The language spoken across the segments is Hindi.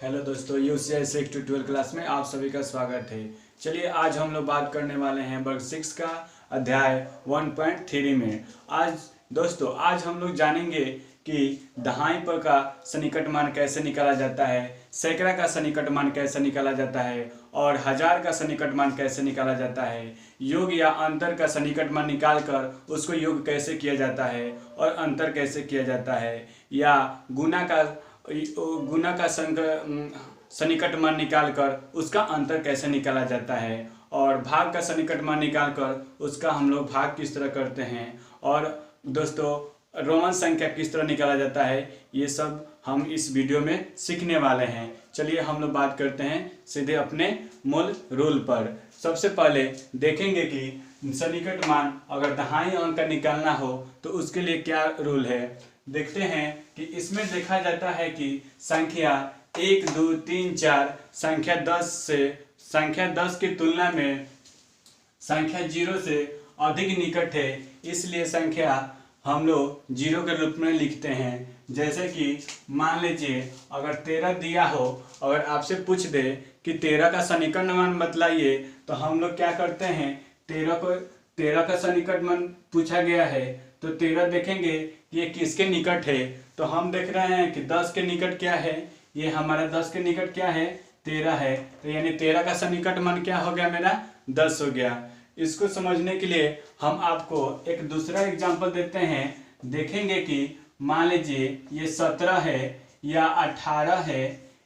हेलो दोस्तों, UCI 6 to 12 क्लास में आप सभी का स्वागत है। चलिए आज हम लोग बात करने वाले हैं वर्ग 6 का अध्याय 1.3 में। आज हम लोग जानेंगे कि दहाई पर का सन्निकट मान कैसे निकाला जाता है, सैकड़ा का सन्निकट मान कैसे निकाला जाता है और हजार का सन्निकट मान कैसे निकाला जाता है। योग या अंतर का सन्निकट मान निकाल कर उसको योग कैसे किया जाता है और अंतर कैसे किया जाता है, या गुना का सन्निकट मान निकाल कर उसका अंतर कैसे निकाला जाता है, और भाग का सन्निकट मान निकाल कर उसका हम लोग भाग किस तरह करते हैं, और दोस्तों रोमन संख्या किस तरह निकाला जाता है, ये सब हम इस वीडियो में सीखने वाले हैं। चलिए हम लोग बात करते हैं सीधे अपने मूल रूल पर। सबसे पहले देखेंगे कि सन्निकट मान अगर दहाई अंक का निकालना हो तो उसके लिए क्या रूल है। देखते हैं कि इसमें देखा जाता है कि संख्या 1 2 3 4 संख्या 10 की तुलना में संख्या 0 से अधिक निकट है, इसलिए संख्या हम लोग 0 के रूप में लिखते हैं। जैसे कि मान लीजिए अगर 13 दिया हो, अगर आपसे पूछ दे कि 13 का सन्निकट मान बतलाइए, तो हम लोग क्या करते हैं, 13 का सन्निकट मान पूछा गया है तो 13 देखेंगे कि ये किसके निकट है। तो हम देख रहे हैं कि 10 के निकट क्या है, ये हमारा 10 के निकट क्या है, 13 है। तो यानी 13 का सन्निकट मान क्या हो गया, मेरा 10 हो गया। इसको समझने के लिए हम आपको एक दूसरा एग्जांपल देते हैं। देखेंगे कि मान लीजिए ये 17 है या 18 है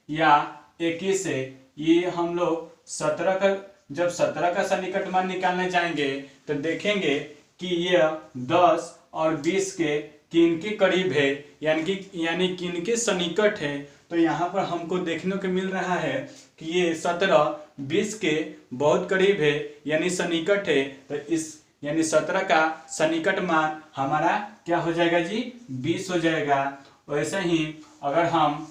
या 21 है। ये हम लोग 17 का सन्निकट मान निकालने जाएंगे तो देखेंगे कि ये 10 और 20 के किनके करीब है, यानी किनके सन्निकट है। तो यहाँ पर हमको देखने को मिल रहा है कि ये 17 20 के बहुत करीब है, यानी सन्निकट है। तो इस यानी 17 का सन्निकट मान हमारा क्या हो जाएगा जी, 20 हो जाएगा। वैसे ही अगर हम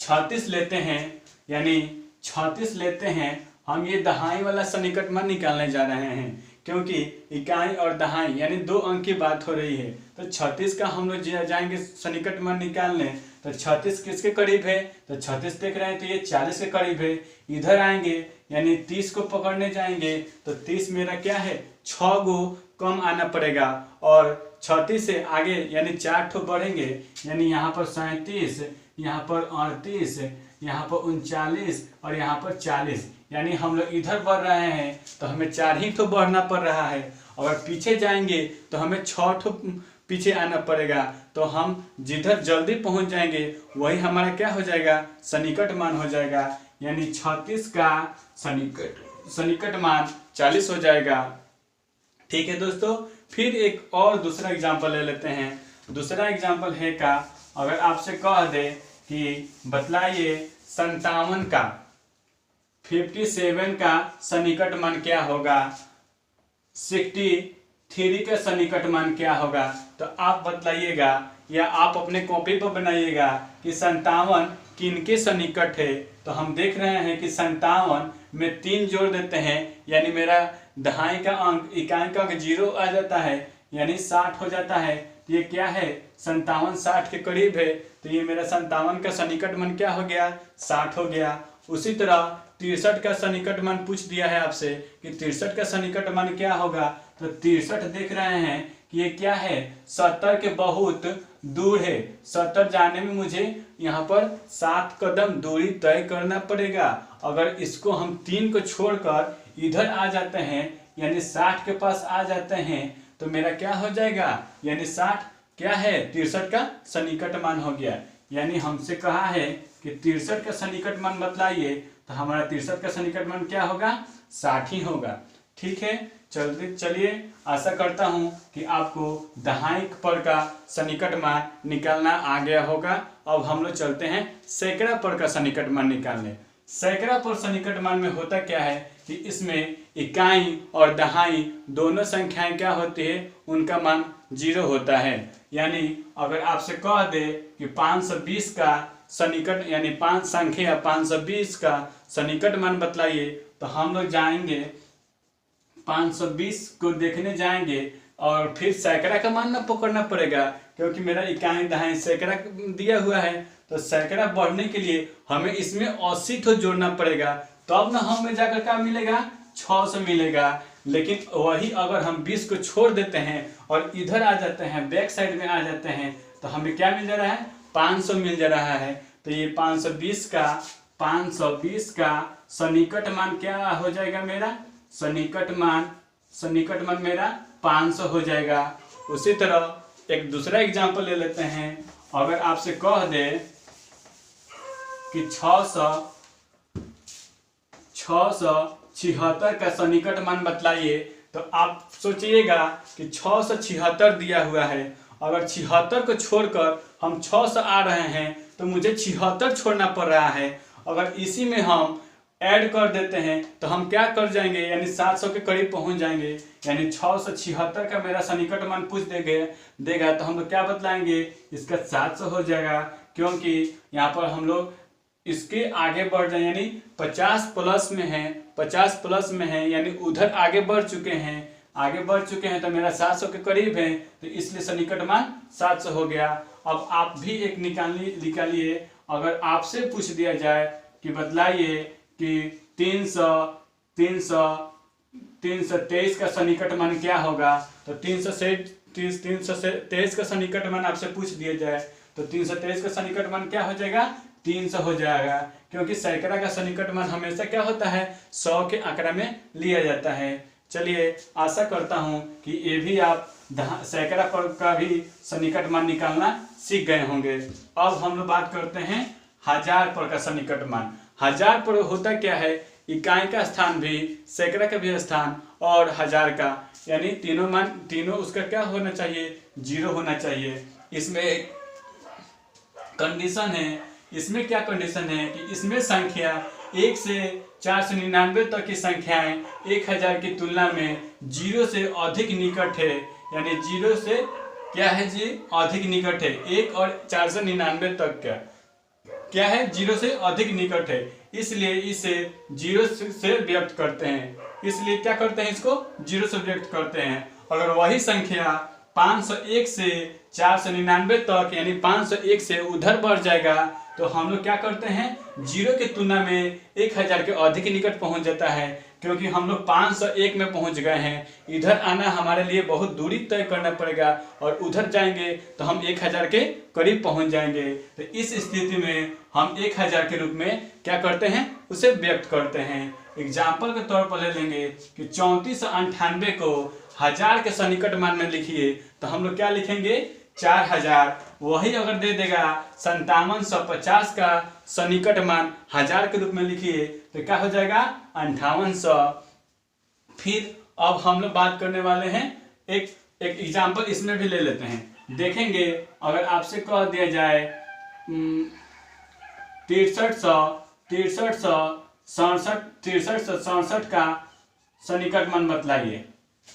36 लेते हैं, यानी 36 लेते हैं, हम ये दहाई वाला सन्निकट मान निकालने जा रहे हैं, क्योंकि इकाई और दहाई यानी 2 अंक की बात हो रही है। तो 36 का हम लोग जाएंगे सन्निकट मान निकालने। तो 36 किसके करीब है, तो 36 देख रहे हैं तो ये 40 के करीब है। इधर आएंगे यानी 30 को पकड़ने जाएंगे तो 30 मेरा क्या है, 6 गो कम आना पड़ेगा, और 36 से आगे यानी 4 ठो बढ़ेंगे, यानी यहाँ पर 37, यहाँ पर 38, यहाँ पर 39 और यहाँ पर 40। यानी हम लोग इधर बढ़ रहे हैं तो हमें 4 ही तो बढ़ना पड़ रहा है। अगर पीछे जाएंगे तो हमें 6 ठो पीछे आना पड़ेगा। तो हम जिधर जल्दी पहुंच जाएंगे वही हमारा क्या हो जाएगा, सन्निकट मान हो जाएगा। यानी 36 का सन्निकट मान 40 हो जाएगा। ठीक है दोस्तों, फिर एक और दूसरा एग्जाम्पल ले लेते हैं। दूसरा एग्जाम्पल है का, अगर आपसे कह दे कि बतलाइए 57 का सन्निकट मान क्या होगा, 63 का सन्निकट मान क्या होगा, तो आप बतलाइएगा या आप अपने कॉपी पर बनाइएगा कि 57 किनके सन्निकट है। तो हम देख रहे हैं कि 57 में 3 जोड़ देते हैं, यानी मेरा दहाई का अंक इकाई का अंक 0 आ जाता है, यानी 60 हो जाता है। तो ये क्या है, 57 60 के करीब है। तो ये मेरा 57 का सन्निकट मान क्या हो गया, 60 हो गया। उसी तरह 63 का सन्निकट मान पूछ दिया है आपसे कि 63 का सन्निकट मान क्या होगा। तो 63 देख रहे हैं कि ये क्या है, 70 के बहुत दूर है। 70 जाने में मुझे यहाँ पर 7 कदम दूरी तय करना पड़ेगा। अगर इसको हम 3 को छोड़कर इधर आ जाते हैं, यानी 60 के पास आ जाते हैं, तो मेरा क्या हो जाएगा, यानी 60 क्या है, 63 का सन्निकट मान हो गया। यानी हमसे कहा है कि 63 का सन्निकट मान बतलाइए, तो हमारा 63 का सन्निकट मान क्या होगा, 60 ही होगा। ठीक है, चलिए आशा करता हूं कि आपको दहाई पर का सन्निकट मान निकालना आ गया होगा। अब हम लोग चलते हैं सैकड़ा पर का सन्निकट मान निकालने। सैकड़ा पर सन्निकट मान में होता क्या है कि इसमें इकाई और दहाई दोनों संख्याएं क्या होती है, उनका मान 0 होता है। यानी अगर आपसे कह दे कि 520 का सन्निकट, यानी 5 संख्या 520 का सन्निकट मान बतलाइए, तो हम लोग जाएंगे 520 को देखने जाएंगे और फिर सैकड़ा का मान ना पकड़ना पड़ेगा, क्योंकि मेरा इकाई दहाई सैकड़ा दिया हुआ है। तो सैकड़ा बढ़ने के लिए हमें इसमें 80 तो जोड़ना पड़ेगा, तब ना हमें जाकर क्या मिलेगा, 600 मिलेगा। लेकिन वही अगर हम 20 को छोड़ देते हैं और इधर आ जाते हैं, बैक साइड में आ जाते हैं, तो हमें क्या मिल जा रहा है, 500 मिल जा रहा है। तो ये 520 का सन्निकट मान क्या हो जाएगा मेरा, सन्निकट मान मेरा 500 हो जाएगा। उसी तरह एक दूसरा एग्जांपल ले लेते हैं। अगर आपसे कह दे कि 676 का सन्निकट मान बतलाइए, तो आप सोचिएगा कि 676 दिया हुआ है, अगर 76 को छोड़कर हम 600 आ रहे हैं तो मुझे 76 छोड़ना पड़ रहा है। अगर इसी में हम ऐड कर देते हैं तो हम क्या कर जाएंगे, यानी 700 के करीब पहुंच जाएंगे। यानी 676 का मेरा सन्निकट मान पूछ देगा तो हम लोग क्या बतलाएंगे, इसका 700 हो जाएगा, क्योंकि यहाँ पर हम लोग इसके आगे बढ़ जाए, यानी 50 प्लस में है, यानी उधर आगे बढ़ चुके हैं तो मेरा 700 के करीब है, तो इसलिए सन्निकट मान 700 हो गया। अब आप भी एक निकालिए। अगर आपसे पूछ दिया जाए कि बतलाइए कि 323 का सन्निकट मान क्या होगा, तो 323 का सन्निकट मान आपसे पूछ दिया जाए तो 323 का सन्निकट मान क्या हो जाएगा, 300 हो जाएगा, क्योंकि सैकड़ा का सन्निकट मान हमेशा क्या होता है, 100 के आंकड़ा में लिया जाता है। चलिए, आशा करता हूं कि ये भी आप सैकड़ा पर का भी सन्निकट मान निकालना सीख गए होंगे। अब हम लोग बात करते हैं 1000 पर का सन्निकट मान। 1000 पर होता क्या है, इकाई का स्थान भी, सैकड़ा का भी स्थान और 1000 का, यानी तीनों उसका क्या होना चाहिए, 0 होना चाहिए। इसमें एक कंडीशन है, इसमें क्या कंडीशन है कि इसमें संख्या 1 से 499 तक की संख्याएं 1000 की तुलना में 0 से अधिक निकट है, यानी 0 से क्या है जी, अधिक निकट है। 1 और 499 तक क्या है, 0 से अधिक निकट है, इसलिए इसे 0 से व्यक्त करते हैं। इसलिए क्या करते हैं, इसको 0 से व्यक्त करते हैं। अगर वही संख्या 501 से 499 तक, यानी 501 से उधर बढ़ जाएगा, तो हम लोग क्या करते हैं, 0 की तुलना में 1000 के अधिक निकट पहुंच जाता है, क्योंकि हम लोग 501 में पहुंच गए हैं। इधर आना हमारे लिए बहुत दूरी तय करना पड़ेगा और उधर जाएंगे तो हम 1000 के करीब पहुंच जाएंगे। तो इस स्थिति में हम 1000 के रूप में क्या करते हैं, उसे व्यक्त करते हैं। एग्जाम्पल के तौर पर ले लेंगे कि 3498 को 1000 के सन्निकट मान में लिखिए, तो हम लोग क्या लिखेंगे, 4000। वही अगर दे देगा 5750 का सन्निकट मान 1000 के रूप में लिखिए, तो क्या हो जाएगा, 5800। फिर अब हम लोग बात करने वाले हैं, एक एग्जाम्पल इसमें भी ले लेते हैं। देखेंगे अगर आपसे कह दिया जाए 6367 का सन्निकट मान बतलाइए,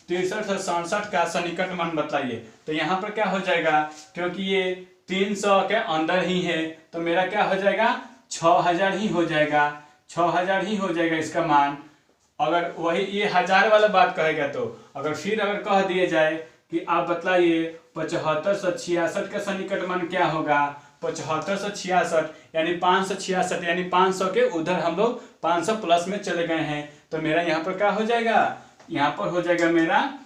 6367 का सन्निकट मान बतलाइए, तो यहाँ पर क्या हो जाएगा, क्योंकि ये 300 के अंदर ही है, तो मेरा क्या हो जाएगा, 6000 ही हो जाएगा, 6000 ही हो जाएगा इसका मान। अगर वही ये 1000 वाला बात कहेगा तो अगर कह दिया जाए कि आप बतलाइए 7566 का सन्निकट मान क्या होगा, 7566 यानी 566, यानी 500 के उधर हम लोग 500 प्लस में चले गए हैं, तो मेरा यहाँ पर क्या हो जाएगा, यहाँ पर हो जाएगा मेरा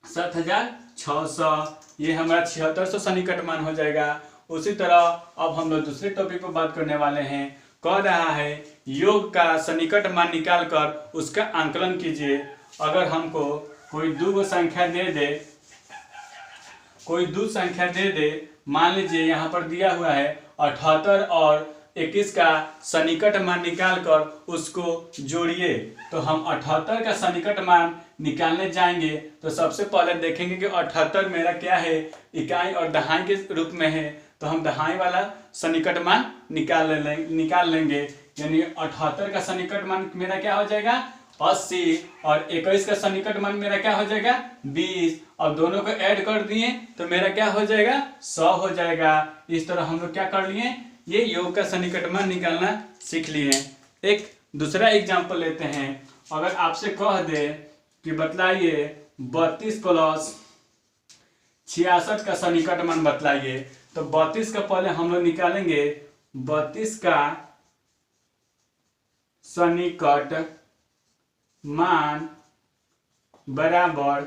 7600, ये हमारा 7600 सन्निकट मान हो जाएगा। उसी तरह अब हम लोग दूसरे टॉपिक पर बात करने वाले हैं। कह रहा है योग का सन्निकट मान निकाल कर उसका आंकलन कीजिए। अगर हमको कोई दो संख्या दे दे, मान लीजिए यहाँ पर दिया हुआ है 78 और 21 का सन्निकट मान निकाल कर उसको जोड़िए, तो हम 78 का सन्निकट मान निकालने जाएंगे तो सबसे पहले देखेंगे कि 78 मेरा क्या है, इकाई और दहाई के रूप में है, तो हम दहाई वाला सन्निकट मान निकाल लेंगे। यानी 78 का सन्निकट मान मेरा क्या हो जाएगा, 80 और 21 का सन्निकट मान मेरा क्या हो जाएगा, 20। अब दोनों को ऐड कर दिए तो मेरा क्या हो जाएगा, 100 हो जाएगा। इस तरह हम लोग क्या कर लिए, ये योग का सन्निकट मान निकालना सीख लिए। एक दूसरा एग्जाम्पल लेते हैं। अगर आपसे कह दे कि बतलाइए 32 प्लस 66 का सन्निकट मान बतलाइए, तो तो 32 का पहले हम लोग निकालेंगे 32 का सन्निकट मान बराबर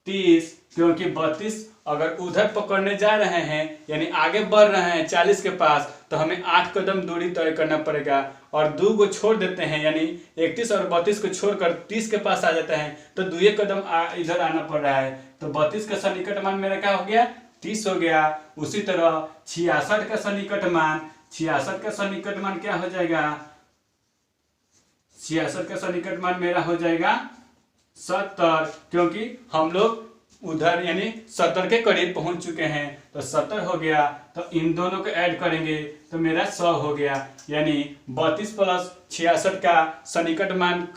30, क्योंकि 32 अगर उधर पकड़ने जा रहे हैं यानी आगे बढ़ रहे हैं 40 के पास, तो हमें 8 कदम दूरी तय करना पड़ेगा और 2 को छोड़ देते हैं, यानी 31 और 32 को छोड़कर 30 के पास आ जाते हैं, तो 2 कदम इधर आना पड़ रहा है। तो 32 का सन्निकट मान मेरा क्या हो गया, 30 हो गया। उसी तरह 66 का सन्निकट मान, 66 का सन्निकट मान क्या हो जाएगा, 66 का सन्निकट मान मेरा हो जाएगा 70, क्योंकि हम लोग उधर यानी 70 के करीब पहुंच चुके हैं, तो 70 हो गया। तो इन दोनों को ऐड करेंगे तो मेरा 100 हो गया, यानी 32 प्लस 66 का सन्निकट मान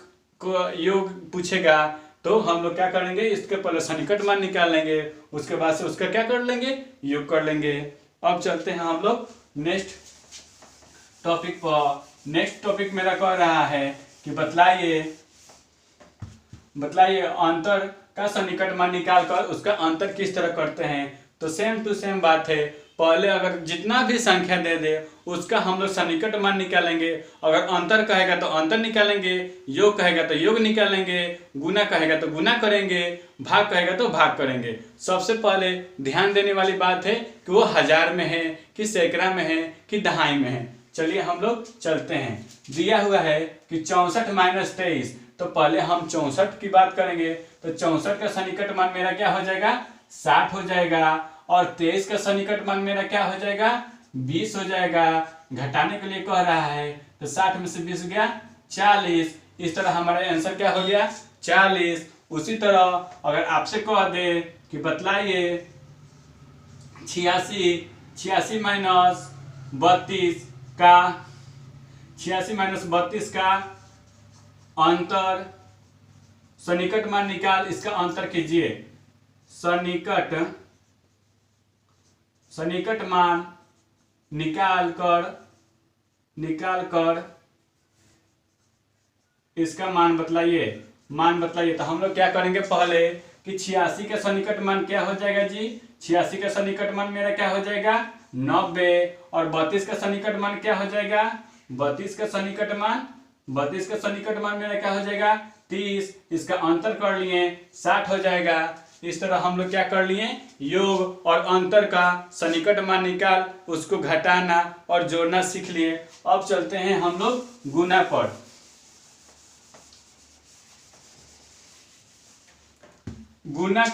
को योग पूछेगा तो हम लोग क्या करेंगे, इसके पहले सन्निकट मान निकाल लेंगे, उसके बाद से उसका क्या कर लेंगे, योग कर लेंगे। अब चलते हैं हम लोग नेक्स्ट टॉपिक पर। नेक्स्ट टॉपिक मेरा कह रहा है कि बतलाइए अंतर का सन्निकट मान निकाल कर उसका अंतर किस तरह करते हैं। तो सेम टू सेम बात है, पहले अगर जितना भी संख्या दे दे उसका हम लोग सन्निकट मान निकालेंगे। अगर अंतर कहेगा तो अंतर निकालेंगे, योग कहेगा तो योग निकालेंगे, गुना कहेगा तो गुना करेंगे, भाग कहेगा तो भाग करेंगे। सबसे पहले ध्यान देने वाली बात है कि वो हजार में है कि सैकड़ा में है कि दहाई में है। चलिए हम लोग चलते हैं। दिया हुआ है कि 64 माइनस 23, तो पहले हम 64 की बात करेंगे। तो 64 का सन्निकट मान मेरा क्या हो जाएगा, 60 हो जाएगा, और 23 का सन्निकट मान मेरा क्या हो जाएगा, 20 हो जाएगा। घटाने के लिए कह रहा है तो 60 में से 20 गया 40। इस तरह हमारा आंसर क्या हो गया, 40। उसी तरह अगर आपसे कह दे कि बतलाइए 86 माइनस 32 का 86 माइनस 32 का अंतर सन्निकट मान निकाल, इसका अंतर कीजिए। सन्निकट मान निकाल कर इसका मान बतलाइए। तो हम लोग क्या करेंगे पहले कि 86 का सन्निकट मान क्या हो जाएगा जी, 86 का सन्निकट मान मेरा क्या हो जाएगा 90, और 32 का सन्निकट मान क्या हो जाएगा, 32 का सन्निकट मान मेरा क्या हो जाएगा 30। इसका अंतर कर लिए 60 हो जाएगा। इस तरह हम लोग क्या कर लिए, योग और अंतर का सन्निकट मान निकाल उसको घटाना और जोड़ना सीख लिए। अब चलते हैं हम लोग गुना पर। गुना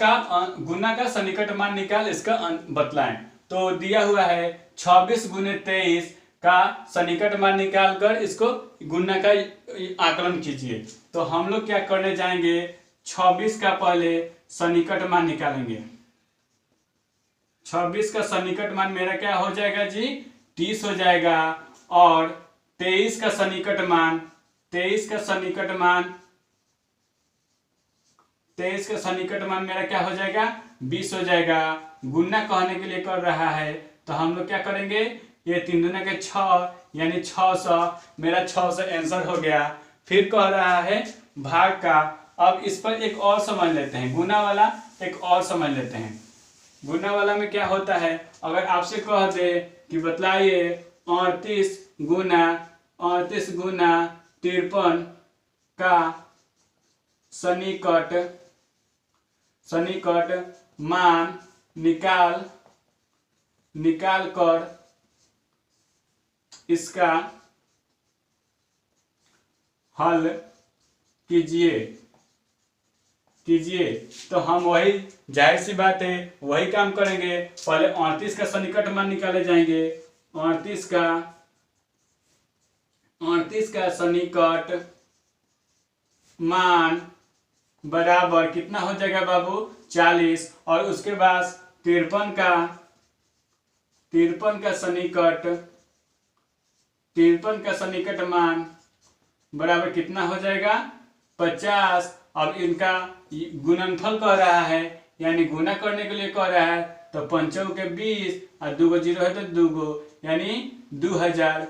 का सन्निकट मान निकाल, इसका बतलाएं। तो दिया हुआ है 26 गुने 23 का सन्निकट मान निकाल कर इसको गुना का आकलन कीजिए। तो हम लोग क्या करने जाएंगे, 26 का पहले सन्निकट मान निकालेंगे। 26 का सन्निकट मान मेरा क्या हो जाएगा जी, 30 हो जाएगा, और 23 का सन्निकट मान मेरा क्या हो जाएगा 20 हो जाएगा। गुना कहने के लिए कर रहा है तो हम लोग क्या करेंगे, ये 3 दूना के 6 यानी 600, मेरा 600 आंसर हो गया। फिर कह रहा है भाग का। अब इस पर एक और समझ लेते हैं, गुना वाला एक और समझ लेते हैं। गुना वाला में क्या होता है, अगर आपसे कह दे कि बतलाइए 38 गुना 53 का सन्निकट मान निकाल कर इसका हल कीजिए। तो हम वही, जाहिर सी बात है वही काम करेंगे। पहले 38 का सन्निकट मान निकाले जाएंगे। 38 का सन्निकट मान बराबर कितना हो जाएगा बाबू 40, और उसके बाद 53 का सन्निकट मान बराबर कितना हो जाएगा 50। अब इनका गुणनफल कह रहा है यानी गुना करने के लिए कह रहा है, तो 5 के 20 और 2 0 है तो 2 यानी 2000।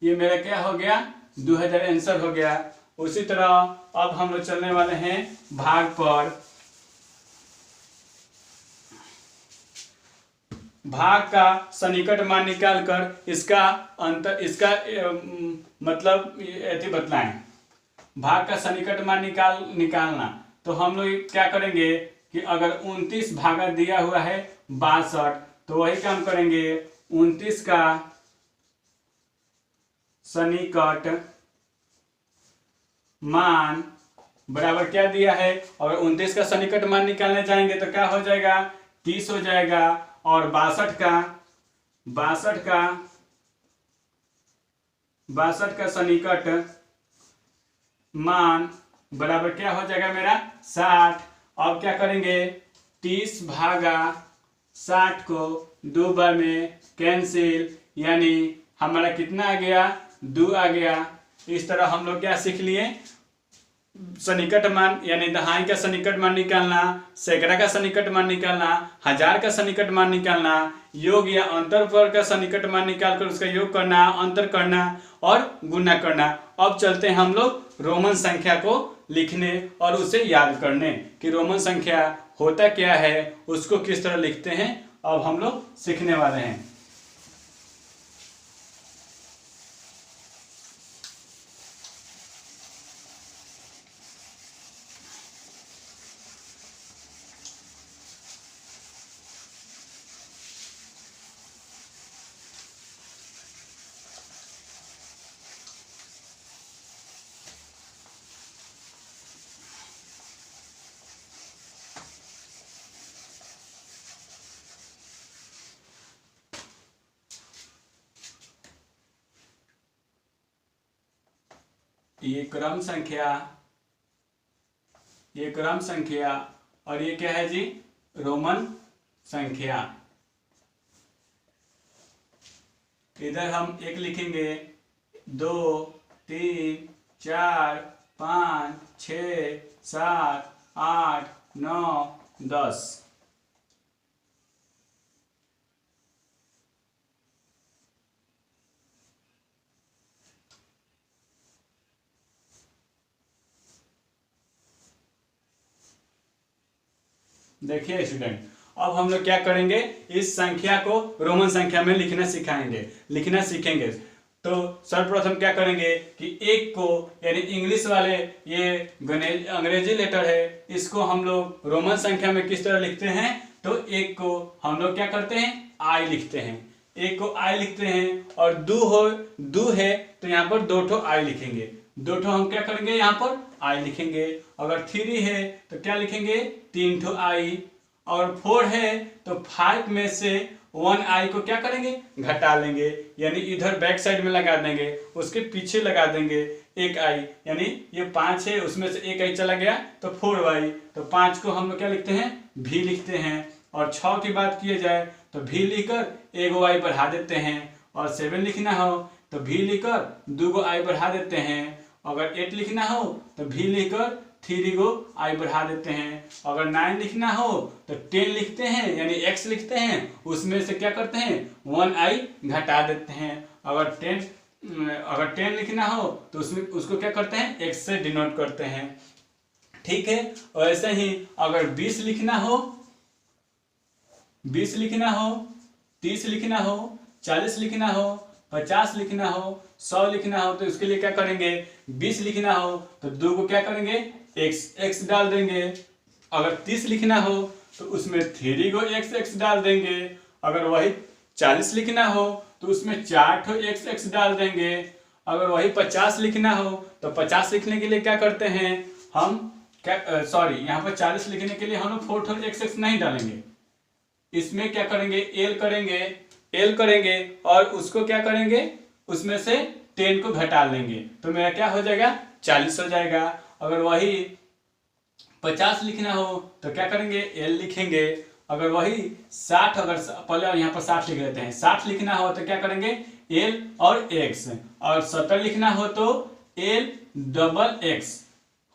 ये मेरा क्या हो गया 2000 आंसर हो गया। उसी तरह अब हम लोग चलने वाले हैं भाग पर। भाग का सन्निकट मान निकालकर इसका अंतर इसका मतलब ऐसे बतलाएं। भाग का सन्निकट मान निकालना तो हम लोग क्या करेंगे कि अगर 29 भागा दिया हुआ है 62 तो वही काम करेंगे। 29 का सन्निकट मान बराबर क्या दिया है, अगर 29 का सन्निकट मान निकालने जाएंगे तो क्या हो जाएगा 30 हो जाएगा। और 62 का सन्निकट मान बराबर क्या हो जाएगा मेरा 60। अब क्या करेंगे 30 भागा 60 को 2 बार में कैंसिल, यानी हमारा कितना आ गया 2 आ गया। इस तरह हम लोग क्या सीख लिए, सन्निकट मान यानी दहाई का सन्निकट मान निकालना, सैकड़ा का सन्निकट मान निकालना, 1000 का सन्निकट मान निकालना, योग या अंतर पर का सन्निकट मान निकालकर उसका योग करना, अंतर करना और गुणा करना। अब चलते हैं हम लोग रोमन संख्या को लिखने और उसे याद करने कि रोमन संख्या होता क्या है, उसको किस तरह लिखते हैं, अब हम लोग सीखने वाले हैं। ये क्रम संख्या और ये क्या है जी रोमन संख्या। इधर हम 1 लिखेंगे, 2 3 4 5 6 7 8 9 10। देखिए स्टूडेंट, अब हम लोग क्या करेंगे, इस संख्या को रोमन संख्या में लिखना सीखेंगे। तो सर्वप्रथम क्या करेंगे कि 1 को यानी इंग्लिश वाले ये अंग्रेजी लेटर है, इसको हम लोग रोमन संख्या में किस तरह लिखते हैं, तो 1 को हम लोग क्या करते हैं आई लिखते हैं। 1 को आई लिखते हैं और दो है तो यहाँ पर 2 ठो आई लिखेंगे। 2 ठो हम क्या करेंगे यहाँ पर आई लिखेंगे। अगर 3 है तो क्या लिखेंगे 3 ठो आई। और 4 है तो 5 में से 1 आई को क्या करेंगे घटा लेंगे, यानी इधर बैक साइड में लगा देंगे, उसके पीछे लगा देंगे 1 आई, यानी ये 5 है उसमें से 1 आई चला गया तो 4 आई। तो 5 को हम लोग क्या लिखते हैं भी लिखते हैं। और 6 की बात किए जाए तो भी लिखकर 1 आई बढ़ा देते हैं। और 7 लिखना हो तो भी लिखकर 2 आई बढ़ा देते हैं। अगर 8 लिखना हो तो भी लिखकर 3 आई बढ़ा देते हैं। अगर 9 लिखना हो तो 10 लिखते हैं यानी x लिखते हैं, उसमें से क्या करते हैं 1 आई घटा देते हैं। अगर 10 लिखना हो तो उसमें उसको क्या करते हैं x से डिनोट करते हैं। ठीक है। और ऐसे ही अगर 20 लिखना हो 30 लिखना हो 40 लिखना हो 50 लिखना हो 100 लिखना हो तो उसके लिए क्या करेंगे 20 लिखना हो तो 2 को क्या करेंगे x डाल देंगे। अगर 30 लिखना हो तो उसमें 3 को x डाल देंगे। अगर वही 40 लिखना हो तो उसमें 4 ठो x डाल देंगे। अगर वही 50 लिखना हो तो 50 लिखने के लिए क्या करते हैं हम यहाँ पर 40 लिखने के लिए हम लोग 4 ठो x नहीं डालेंगे। इसमें क्या करेंगे एल करेंगे और उसको क्या करेंगे उसमें से 10 को घटा लेंगे तो मेरा क्या हो जाएगा 40 हो जाएगा। अगर वही 50 लिखना हो तो क्या करेंगे एल लिखेंगे। अगर वही 60 पहले यहाँ पर 60 लिख लेते हैं, 60 लिखना हो तो क्या करेंगे एल और एक्स। और 70 लिखना हो तो एल डबल एक्स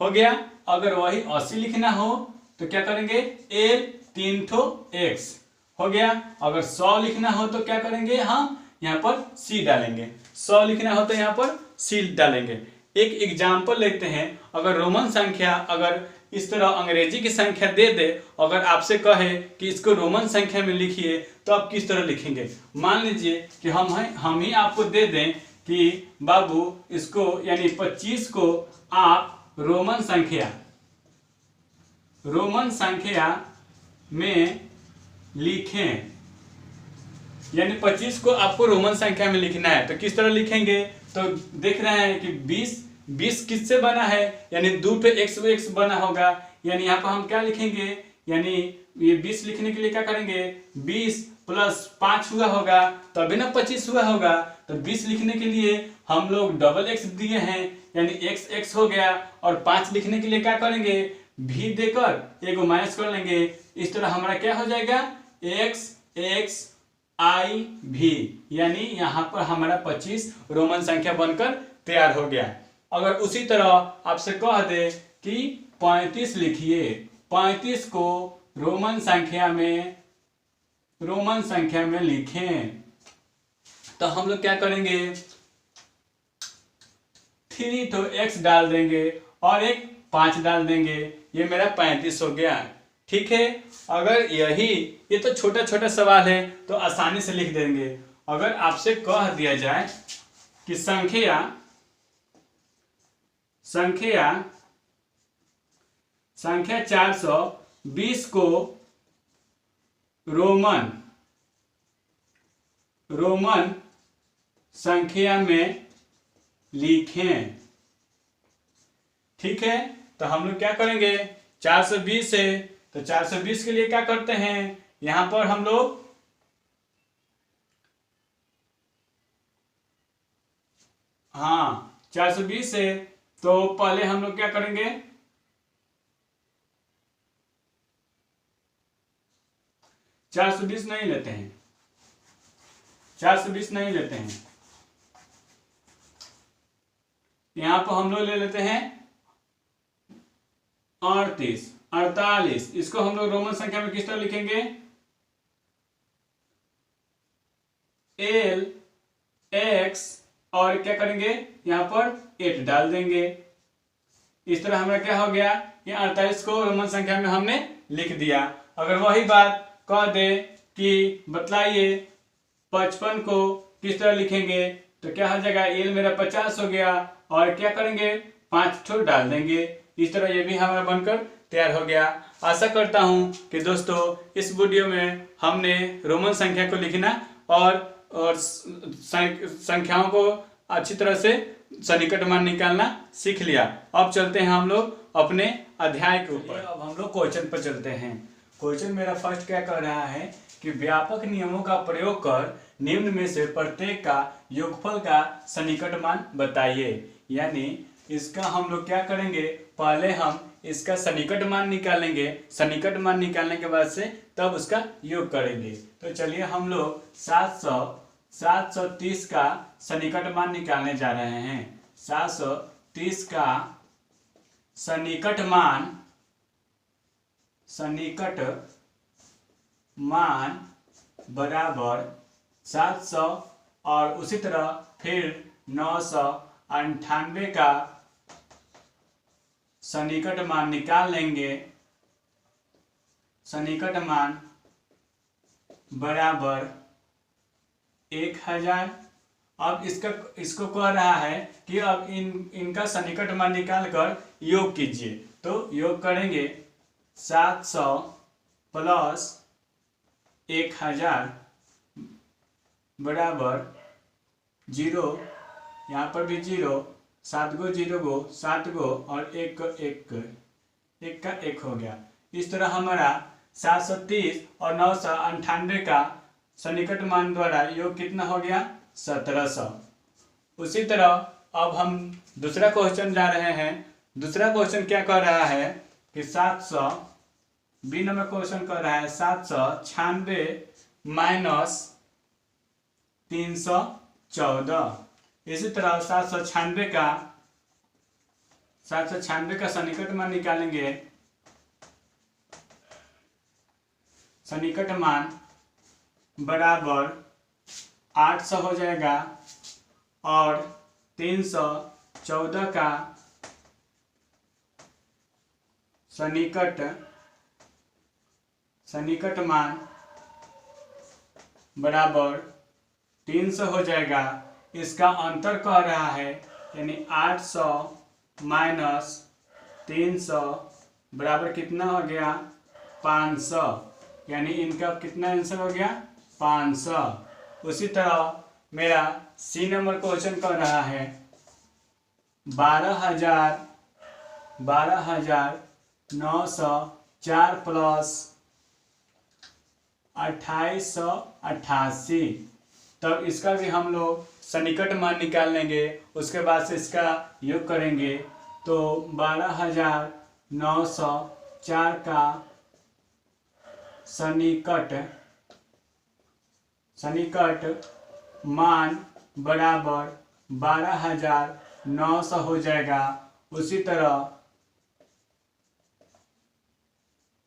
हो गया। अगर वही 80 लिखना हो तो क्या करेंगे एल 3 ठो एक्स हो गया। अगर 100 लिखना हो तो क्या करेंगे हम यहाँ पर सी डालेंगे। 100 लिखना हो तो यहाँ पर सी डालेंगे। एक एग्जाम्पल लेते हैं। अगर रोमन संख्या अगर इस तरह अंग्रेजी की संख्या दे दे, अगर आपसे कहे कि इसको रोमन संख्या में लिखिए तो आप किस तरह लिखेंगे। मान लीजिए कि हम ही आपको दे दें कि बाबू इसको यानी 25 को आप रोमन संख्या में लिखें, यानी 25 को आपको रोमन संख्या में लिखना है तो किस तरह लिखेंगे। तो देख रहे हैं कि 20 किससे बना है, यानी 2 पे x बना होगा, यानी यहाँ पर हम क्या लिखेंगे, यानी ये 20 लिखने के लिए क्या करेंगे, 20 प्लस 5 हुआ होगा तभी ना 25 हुआ होगा। तो 20 लिखने के लिए हम लोग डबल x दिए हैं, यानी x हो गया, और 5 लिखने के लिए क्या करेंगे, v देकर एगो माइनस कर लेंगे। इस तरह हमारा क्या हो जाएगा, x i v, यानी यहाँ पर हमारा 25 रोमन संख्या बनकर तैयार हो गया। अगर उसी तरह आपसे कह दे कि 35 लिखिए, 35 को रोमन संख्या में लिखें, तो हम लोग क्या करेंगे, 3 तो x डाल देंगे और एक 5 डाल देंगे, ये मेरा 35 हो गया। ठीक है, अगर ये तो छोटा छोटा सवाल है तो आसानी से लिख देंगे। अगर आपसे कह दिया जाए कि संख्या 420 को रोमन संख्या में लिखें, ठीक है, तो हम लोग क्या करेंगे, 420 है तो 420 के लिए क्या करते हैं, यहां पर हम लोग हाँ 420 है तो पहले हम लोग क्या करेंगे, 420 नहीं लेते हैं, 420 नहीं लेते हैं, यहां पर हम लोग ले लेते हैं 48। इसको हम लोग रोमन संख्या में किस तरह लिखेंगे, L X और क्या करेंगे, यहां पर 8 डाल देंगे। इस तरह हमारा क्या हो गया, ये 48 को रोमन संख्या में हमने लिख दिया। अगर वही बात कह दे कि बतलाइए 55 को किस तरह लिखेंगे, तो क्या हो जाएगा, L मेरा 50 हो गया और क्या करेंगे, 5 ठो डाल देंगे। इस तरह ये भी हमारा बनकर तैयार हो गया। आशा करता हूं कि दोस्तों इस वीडियो में हमने रोमन संख्या को लिखना और संख्याओं को अच्छी तरह से सन्निकट मान निकालना सीख लिया। अब चलते हैं हम लोग अपने अध्याय के ऊपर। अब हम लोग क्वेश्चन पर चलते हैं। क्वेश्चन मेरा फर्स्ट क्या कर रहा है कि व्यापक नियमों का प्रयोग कर निम्न में से प्रत्येक का योगफल का सन्निकट मान बताइए। यानी इसका हम लोग क्या करेंगे, पहले हम इसका सन्निकट मान निकालेंगे, सन्निकट मान निकालने के बाद से तब उसका योग करेंगे। तो चलिए हम लोग 730 का सन्निकट मान निकालने जा रहे हैं। 730 का सन्निकट मान बराबर 700 और उसी तरह फिर 998 का सन्निकट मान निकाल लेंगे। सन्निकट मान बराबर 1000। अब इसको कह रहा है कि अब इनका सन्निकट मान निकाल कर योग कीजिए। तो योग करेंगे 700 प्लस 1000 बराबर 0, यहाँ पर भी 0, 7 गो 0 गो 7 गो और 1 का 1 हो गया। इस तरह हमारा 730 और 998 का सन्निकट मान द्वारा योग कितना हो गया, 1700। उसी तरह अब हम दूसरा क्वेश्चन जा रहे हैं। दूसरा क्वेश्चन क्या कर रहा है कि 700 बी नंबर क्वेश्चन कर रहा है 796 माइनस 314। इसी तरह 796 का सन्निकट मान निकालेंगे। सन्निकट मान बराबर 800 हो जाएगा और 314 का सन्निकट मान बराबर 300 हो जाएगा। इसका अंतर कह रहा है, यानी 800 माइनस 300 बराबर कितना हो गया 500, यानी इनका कितना आंसर हो गया 500। उसी तरह मेरा सी नंबर क्वेश्चन कर रहा है 12,904 प्लस 2888। तब इसका भी हम लोग सन्निकट मान निकाल लेंगे, उसके बाद से इसका योग करेंगे। तो 12,904 का सन्निकट मान बराबर 12,900 हो जाएगा। उसी तरह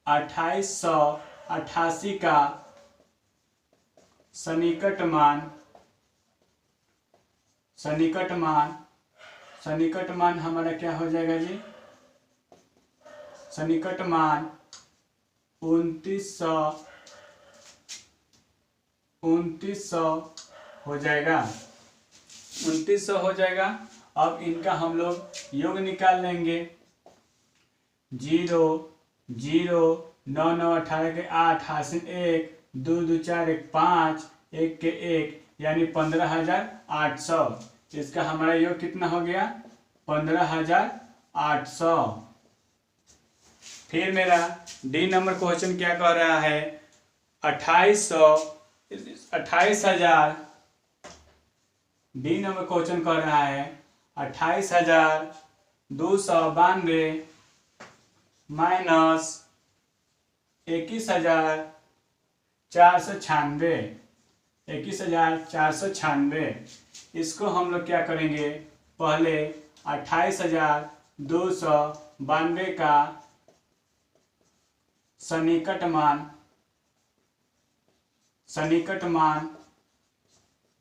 2888 का सन्निकट मान हमारा क्या हो जाएगा जी? सन्निकट मान 2900 हो जाएगा। 2900 हो जाएगा। अब इनका हम लोग योग निकाल लेंगे। 0 0 9 9 18 के 8 हासिल 1 2 2 4 1 5 1 के 1 यानी 15,800। इसका हमारा योग कितना हो गया 15,800। फिर मेरा डी नंबर क्वेश्चन क्या कह रहा है 28,000। डी नंबर क्वेश्चन कह रहा है 28,292 माइनस 21,496। 21,496 इसको हम लोग क्या करेंगे, पहले 28,292 का सन्निकट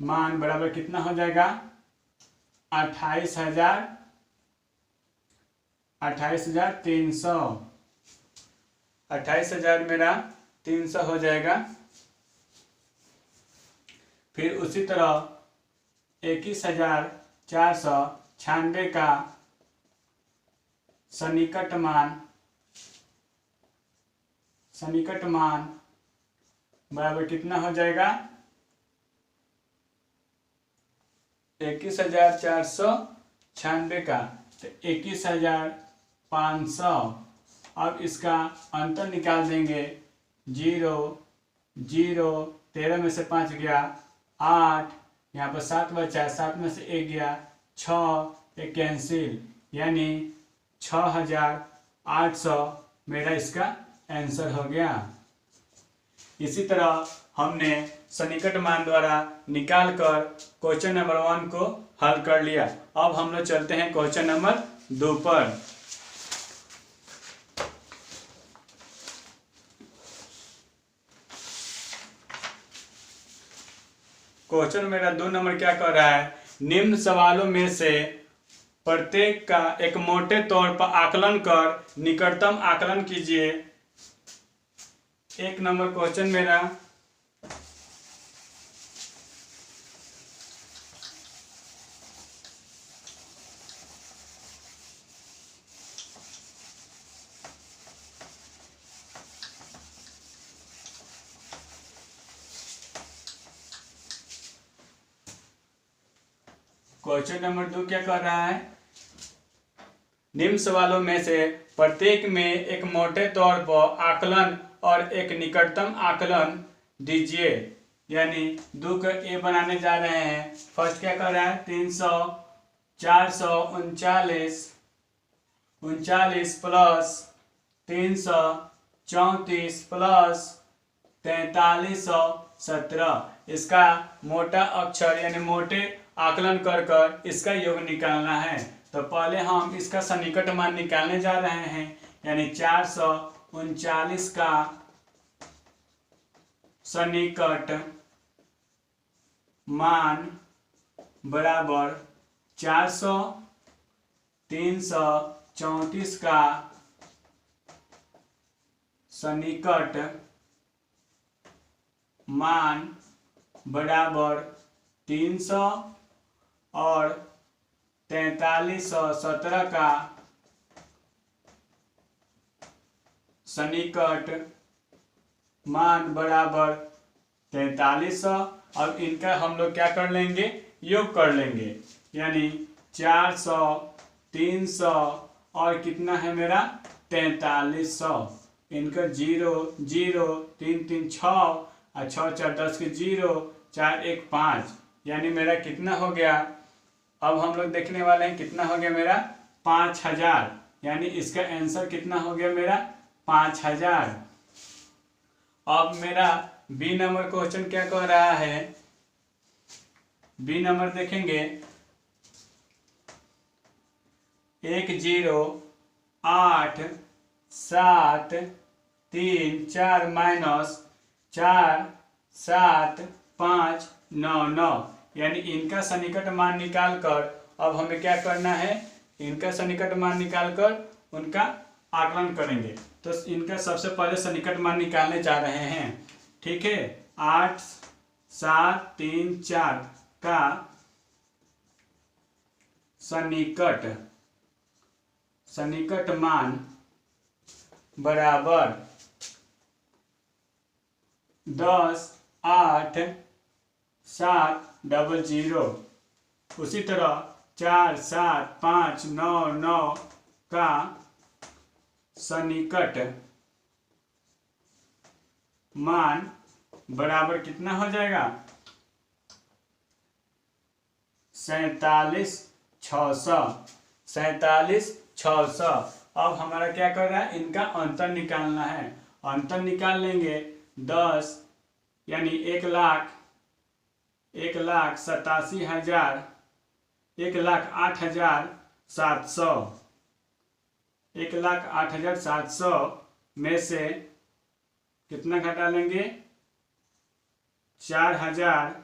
मान बराबर कितना हो जाएगा 28,300। 28,000 मेरा 300 हो जाएगा। फिर उसी तरह 21,496 का सन्निकट मान बराबर कितना हो जाएगा 21,496 का, तो 21,500। अब इसका अंतर निकाल देंगे। 0 0 13 में से 5 गया 8, यहाँ पर 7 बचा, 7 में से 1 गया 6, एक कैंसिल, यानी 6,800 मेरा इसका आंसर हो गया। इसी तरह हमने सन्निकट मान द्वारा निकाल कर क्वेश्चन नंबर 1 को हल कर लिया। अब हम लोग चलते हैं क्वेश्चन नंबर 2 पर। क्वेश्चन मेरा 2 नंबर क्या कर रहा है, निम्न सवालों में से प्रत्येक का एक मोटे तौर पर आकलन कर निकटतम आकलन कीजिए। 1 नंबर क्वेश्चन मेरा क्वेश्चन नंबर 2 क्या कर रहा है, निम्न सवालों में से प्रत्येक में एक मोटे तौर पर आकलन और एक निकटतम आकलन दीजिए। यानी 2 का ए बनाने जा रहे हैं। फर्स्ट क्या कर रहा है 439 प्लस 334 प्लस 4317। इसका मोटा अक्षर यानी मोटे आकलन कर इसका योग निकालना है। तो पहले हम इसका सन्निकट मान निकालने जा रहे हैं, यानी 439 का सन्निकट मान बराबर 400, 334 का सन्निकट मान बराबर 300 और 4317 का सन्निकट मान बराबर 4300। अब इनका हम लोग क्या कर लेंगे, योग कर लेंगे, यानी 400 300 और कितना है मेरा 4300। इनका 0 0 3 3 6 और 6 4 10 के 0 4 1 5, यानी मेरा कितना हो गया। अब हम लोग देखने वाले हैं कितना हो गया मेरा 5000, यानी इसका आंसर कितना हो गया मेरा 5000। अब मेरा बी नंबर क्वेश्चन क्या कह रहा है, बी नंबर देखेंगे 1 0 8 7 3 4 माइनस 4 7 5 9 9, यानी इनका सन्निकट मान निकाल कर अब हमें क्या करना है, इनका सन्निकट मान निकाल कर उनका आकलन करेंगे। तो इनका सबसे पहले सन्निकट मान निकालने जा रहे हैं, ठीक है। 8 7 3 4 का सन्निकट मान बराबर 10 8 7 00। उसी तरह 4 7 5 9 9 का सन्निकट मान बराबर कितना हो जाएगा 47 600। अब हमारा क्या कर रहा है, इनका अंतर निकालना है। अंतर निकाल लेंगे 10, यानी 1,87,000 1,08,700। 1,08,700 में से कितना घटा लेंगे 4,000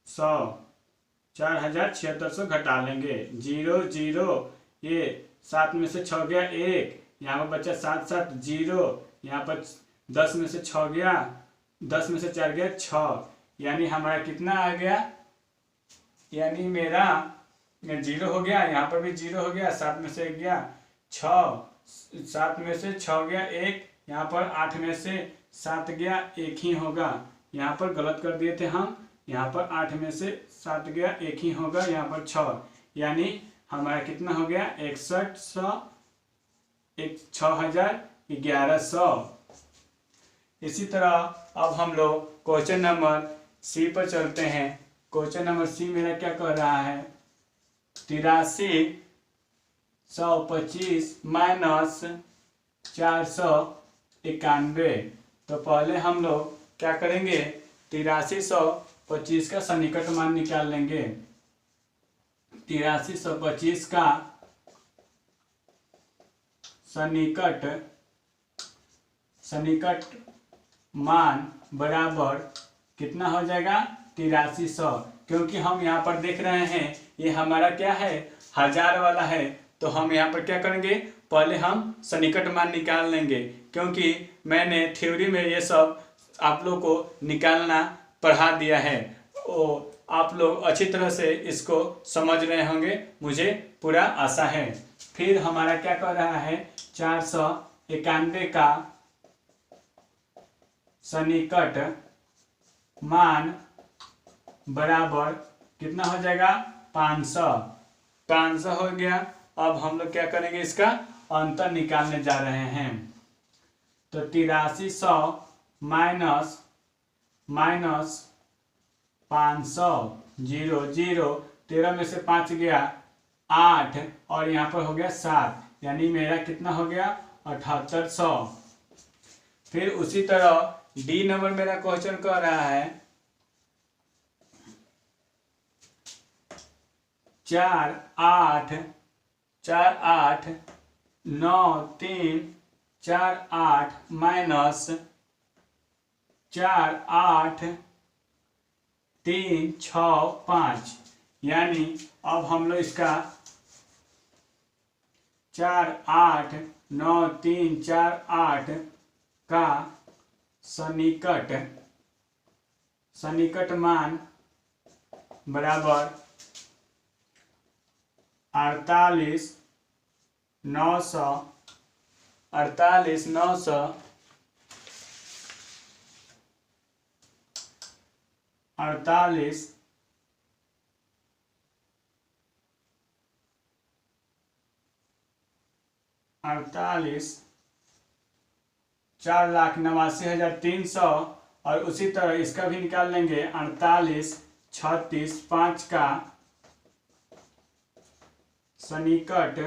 4,7600 घटा लेंगे। 0 0, ये 7 में से 6 गया 1, यहाँ पर बचा 7 7 0, यहाँ पर 10 में से 6 गया, 10 में से 4 गया 6, यानी हमारा कितना आ गया, यानी मेरा 0 हो गया, यहाँ पर भी 0 हो गया, 7 में से 1 गया 6, 7 में से 6 गया 1, यहाँ पर 8 में से 7 गया 1 ही होगा, यहाँ पर गलत कर दिए थे हम, यहाँ पर 8 में से 7 गया 1 ही होगा, यहाँ पर 6, यानी हमारा कितना हो गया 6,1100। इसी तरह अब हम लोग क्वेश्चन नंबर सी पर चलते हैं। क्वेश्चन नंबर सी मेरा क्या कह रहा है, 83,125 माइनस 491। तो पहले हम लोग क्या करेंगे 83,125 का सन्निकट मान निकाल लेंगे। 83,125 का सन्निकट मान बराबर कितना हो जाएगा 8300, क्योंकि हम यहाँ पर देख रहे हैं ये हमारा क्या है 1000 वाला है, तो हम यहाँ पर क्या करेंगे पहले हम सन्निकट मान निकाल लेंगे, क्योंकि मैंने थ्योरी में ये सब आप लोग को निकालना पढ़ा दिया है। आप लोग अच्छी तरह से इसको समझ रहे होंगे, मुझे पूरा आशा है। फिर हमारा क्या कर रहा है 491 का सन्निकट मान बराबर कितना हो जाएगा 500 हो गया। अब हम लोग क्या करेंगे इसका अंतर निकालने जा रहे हैं। तो 8300 माइनस 500 0 0, 13 में से 5 गया 8 और यहाँ पर हो गया 7, यानी मेरा कितना हो गया 7800। फिर उसी तरह डी नंबर मेरा क्वेश्चन कह रहा है 4 8 9 3 4 8 माइनस 4 8 3 6 5, यानी अब हम लोग इसका 4 8 9 3 4 8 का सन्निकट मान बराबर 48 900 48 900 48 48 4,89,300 और उसी तरह इसका भी निकाल लेंगे 48 36 5 का सन्निकट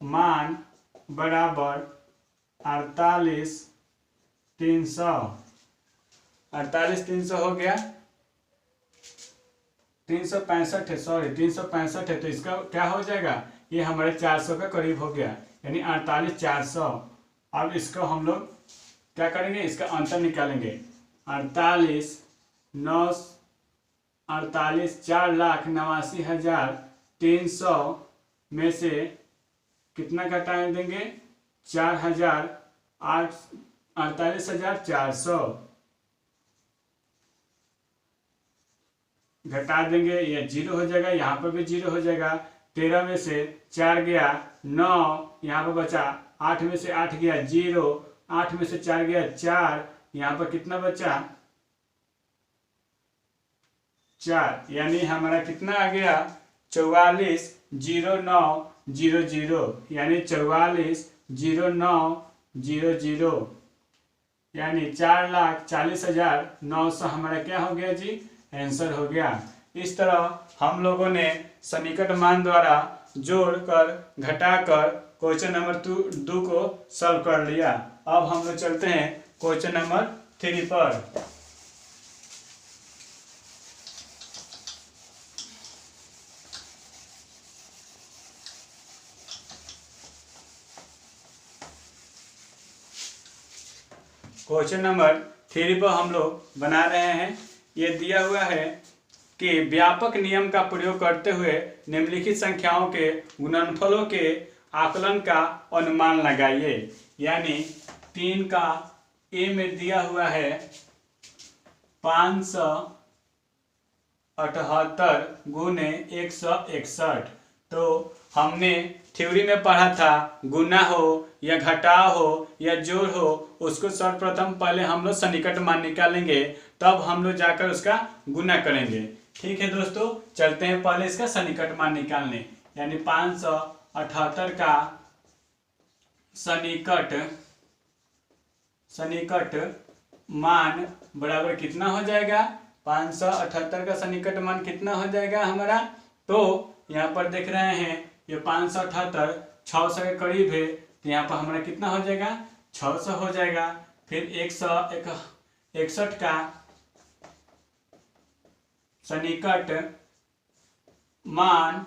मान बराबर 48 300 48 300 हो गया 365 है, सॉरी 365 है, तो इसका क्या हो जाएगा, ये हमारे 400 का करीब हो गया, यानी 48 400। अब इसको हम लोग क्या करेंगे, इसका अंतर निकालेंगे। 48 4,89,300 में से कितना घटा देंगे, 48,400 घटा देंगे, ये 0 हो जाएगा, यहाँ पर भी 0 हो जाएगा। 13 में से 4 गया 9, यहाँ पर बचा 8 में से 8 गया 0, 8 में से 4 गया 4, यहाँ पर कितना बचा 4, यानी हमारा कितना आ गया 44,09,00, यानी 44,09,00, यानी 4,40,900 हमारा क्या हो गया जी, आंसर हो गया। इस तरह हम लोगों ने सन्निकट मान द्वारा जोड़कर घटाकर क्वेश्चन नंबर 2 को सॉल्व कर लिया। अब हम लोग चलते हैं क्वेश्चन नंबर 3 पर। क्वेश्चन नंबर 3 पर हम लोग बना रहे हैं। ये दिया हुआ है कि व्यापक नियम का प्रयोग करते हुए निम्नलिखित संख्याओं के गुणनफलों के आकलन का अनुमान लगाइए। यानी 3 का ए में दिया हुआ है 578 गुने 161। तो हमने थ्योरी में पढ़ा था, गुना हो या घटाव हो या जोड़ हो, उसको सर्वप्रथम पहले हम लोग सन्निकट मान निकालेंगे, तब हम लोग जाकर उसका गुना करेंगे। ठीक है दोस्तों, चलते हैं पहले इसका सन्निकट मान निकालने। यानी 578 का सन्निकट मान बराबर कितना हो जाएगा, 578 का सन्निकट मान कितना हो जाएगा हमारा, तो यहाँ पर देख रहे हैं ये 578 600 के करीब है, तो यहाँ पर हमारा कितना हो जाएगा 600 हो जाएगा। फिर 161 का सन्निकट मान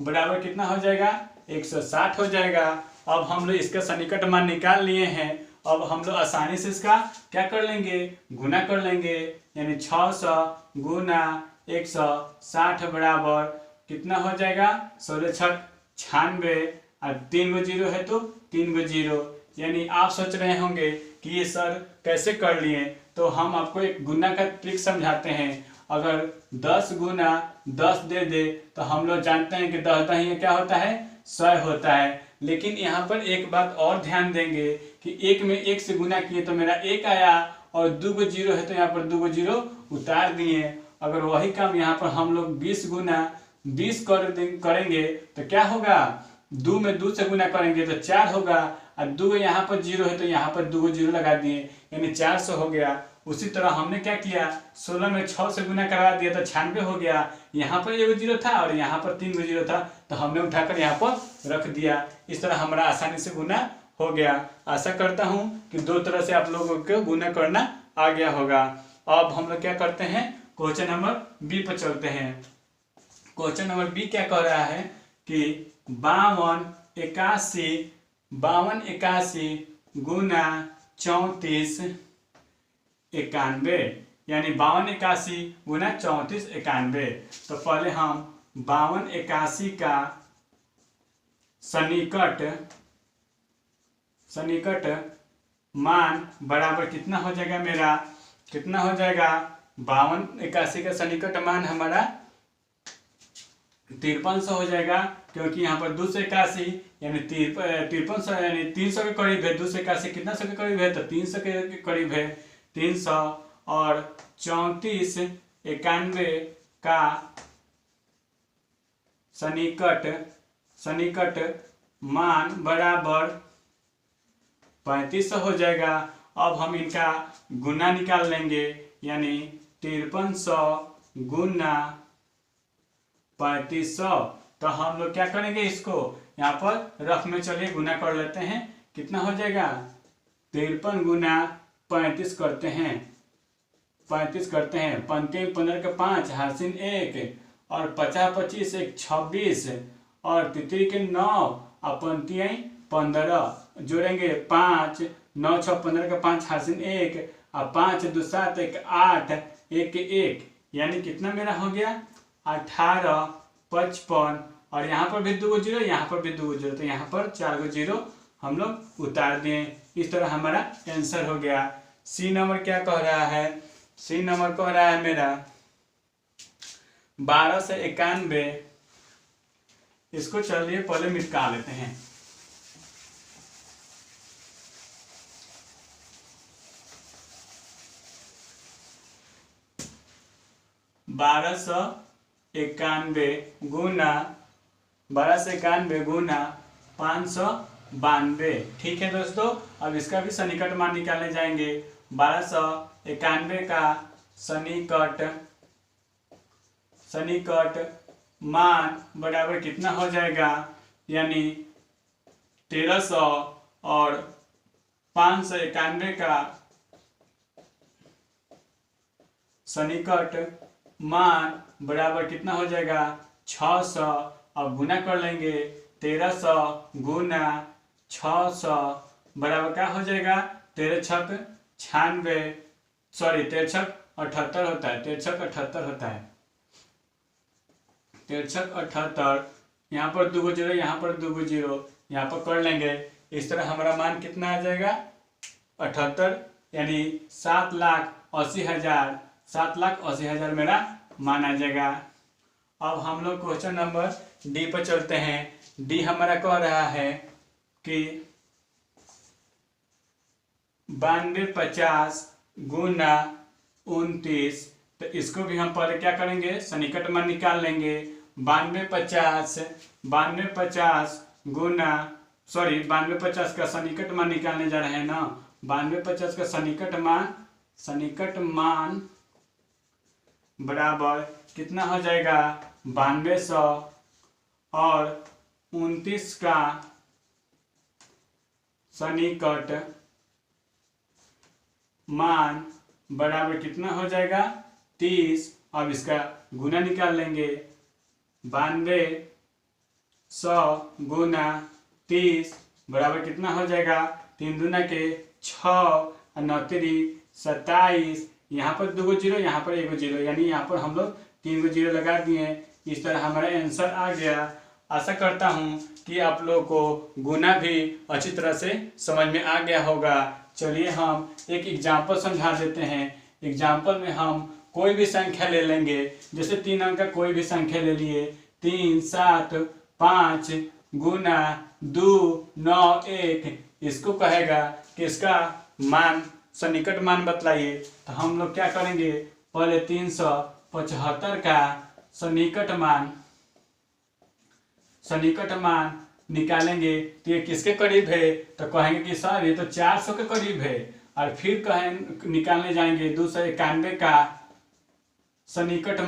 बराबर कितना हो जाएगा 160 हो जाएगा। अब हम लोग इसका सन्निकट मान निकाल लिए हैं। अब हम लोग आसानी से इसका क्या कर लेंगे, गुना कर लेंगे। यानी 600 गुना 160 बराबर कितना हो जाएगा 16 96 और 3 गो 0 है तो 3 गो 0। यानी आप सोच रहे होंगे कि ये सर कैसे कर लिए, तो हम आपको एक गुना का ट्रिक समझाते हैं। अगर 10 गुना 10 दे दे तो हम लोग जानते हैं कि 10 दही क्या होता है 100 होता है। लेकिन यहाँ पर एक बात और ध्यान देंगे कि 1 में 1 से गुना किए तो मेरा 1 आया, और 2 गो 0 है तो यहाँ पर 2 गो 0 उतार दिए। अगर वही काम यहाँ पर हम लोग 20 गुना 20 करेंगे तो क्या होगा, 2 में 2 से गुना करेंगे तो 4 होगा, और 2 यहाँ पर 0 है तो यहाँ पर 2 गो 0 लगा दिए, यानी 400 हो गया। उसी तरह हमने क्या किया, 16 में 6 से गुना करवा दिया तो 96 हो गया। यहाँ पर 1 0 था और यहाँ पर 3 गो 0 था, तो हमने उठाकर यहाँ पर रख दिया। इस तरह हमारा आसानी से गुना हो गया। आशा करता हूँ कि 2 तरह से आप लोगों को गुना करना आ गया होगा। अब हम लोग क्या करते हैं, क्वेश्चन नंबर बी पर चलते हैं। क्वेश्चन नंबर बी क्या कह रहा है कि 52 81 गुना 34 91, यानी 52 81 गुना 34 91। तो पहले हम 52 81 का सन्निकट मान बराबर कितना हो जाएगा मेरा, कितना हो जाएगा 52 81 का सन्निकट मान हमारा 5300 हो जाएगा, क्योंकि यहाँ पर 281 यानी 5300 यानी 300 के करीब है। 281 कितना 100 के करीब है, तो 300 के करीब है। 300 और 34 91 का सन्निकट मान बराबर 3500 हो जाएगा। अब हम इनका गुना निकाल लेंगे, यानी 5300 गुना 3500। तो हम लोग क्या करेंगे, इसको यहाँ पर रफ में चलिए गुना कर लेते हैं। कितना हो जाएगा, 53 गुना 35 करते हैं, 35 करते हैं। पंक्ति 15 के 5 हासिन 1 और 50 25 1 26 और तितरी के 9 और पंक्तियाँ 15 जोड़ेंगे। 5 9 6 15 के 5 हासिन 1 और 5 2 7 1 8 1 1, यानी कितना मेरा हो गया 18 55। और यहाँ पर भी 2 जीरो, यहाँ पर भी 2 जीरो, तो यहाँ पर 4 जीरो हम लोग उतार दिए। इस तरह हमारा आंसर हो गया। सी नंबर क्या कह रहा है, सी नंबर कह रहा है मेरा 12 से 91। इसको चलिए पहले मिटा लेते हैं। बारह सौ 91 गुना 592। ठीक है दोस्तों, अब इसका भी सन्निकट मान निकालने जाएंगे। 1291 का सन्निकट मान बराबर कितना हो जाएगा, यानी 1300 और 591 का सन्निकट मान बराबर कितना हो जाएगा 600। अब गुना कर लेंगे। 1300 गुना 600 बराबर क्या हो जाएगा, 13 छक 96, सॉरी 13 छक 78 होता है, 13 छक 78 होता है, 13 छक 78। यहाँ पर 2 जीरो, यहाँ पर 2 जीरो, यहाँ पर कर लेंगे। इस तरह हमारा मान कितना आ जाएगा 78, यानी 7,80,000, 7,80,000 मेरा मान आ जाएगा। अब हम लोग क्वेश्चन नंबर डी पर चलते हैं। डी हमारा कह रहा है कि 9250 गुना 29। तो इसको भी हम पहले क्या करेंगे, सन्निकट मान निकाल लेंगे। 9250 गुना, सॉरी 9250 का सन्निकट मान निकालने जा रहे हैं ना। 9250 का सन्निकट मान बराबर कितना हो जाएगा 9200 और 29 का सन्निकट मान बराबर कितना हो जाएगा 30। अब इसका गुना निकाल लेंगे। 9200 गुना 30 बराबर कितना हो जाएगा, 3 दूना के 6 और 9 तिरी 27। यहाँ पर 2 जीरो, यहाँ पर 1 जीरो, यानी यहाँ पर हम लोग 3 जीरो लगा दिए। इस तरह हमारा आंसर आ गया। आशा करता हूँ कि आप लोगों को गुना भी अच्छी तरह से समझ में आ गया होगा। चलिए हम एक एग्जाम्पल समझा देते हैं। एग्जाम्पल में हम कोई भी संख्या ले लेंगे, जैसे 3 अंक का कोई भी संख्या ले लिए। 3 7 5 गुना 2 9 1, इसको कहेगा कि इसका मान सन्निकट मान बतलाइए। तो हम लोग क्या करेंगे, पहले 375 का सन्निकट मान निकालेंगे। तो ये किसके करीब है, तो कहेंगे कि सर ये तो 400 के करीब है। और फिर निकालने जाएंगे 291 का सन्निकट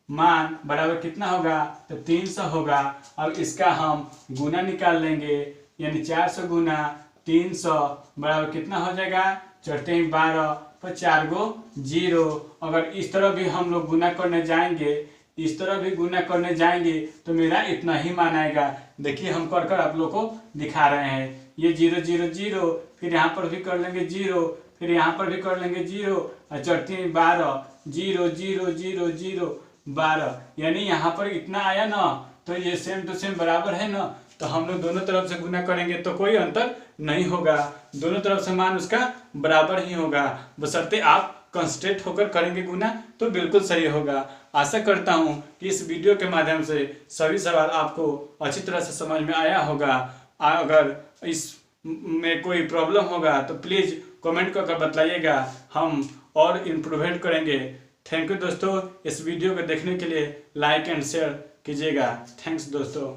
मान बराबर कितना होगा, तो 300 होगा। अब इसका हम गुना निकाल लेंगे, यानी 400 गुना 300 बराबर कितना हो जाएगा, चढ़ते हैं 12 पर 4 गो जीरो। अगर इस तरह भी हम लोग गुना करने जाएंगे, इस तरह भी गुना करने जाएंगे तो मेरा इतना ही मान आएगा। देखिए हम कर आप लोग को दिखा रहे हैं। ये 0 0 0, फिर यहाँ पर भी कर लेंगे 0, फिर यहाँ पर भी कर लेंगे 0 और चढ़ती है 12 0 0 0 0 12, यानी यहाँ पर इतना आया ना, तो ये सेम टू सेम बराबर है ना, तो हम लोग दोनों तरफ से गुना करेंगे तो कोई अंतर नहीं होगा, दोनों तरफ से मान उसका बराबर ही होगा, बशर्ते आप कंस्ट्रेंट होकर करेंगे गुना तो बिल्कुल सही होगा। आशा करता हूँ कि इस वीडियो के माध्यम से सभी सवाल आपको अच्छी तरह से समझ में आया होगा। अगर इस में कोई प्रॉब्लम होगा तो प्लीज़ कमेंट करके बताइएगा, हम और इम्प्रूवमेंट करेंगे। थैंक यू दोस्तों, इस वीडियो को देखने के लिए लाइक एंड शेयर कीजिएगा। थैंक्स दोस्तों।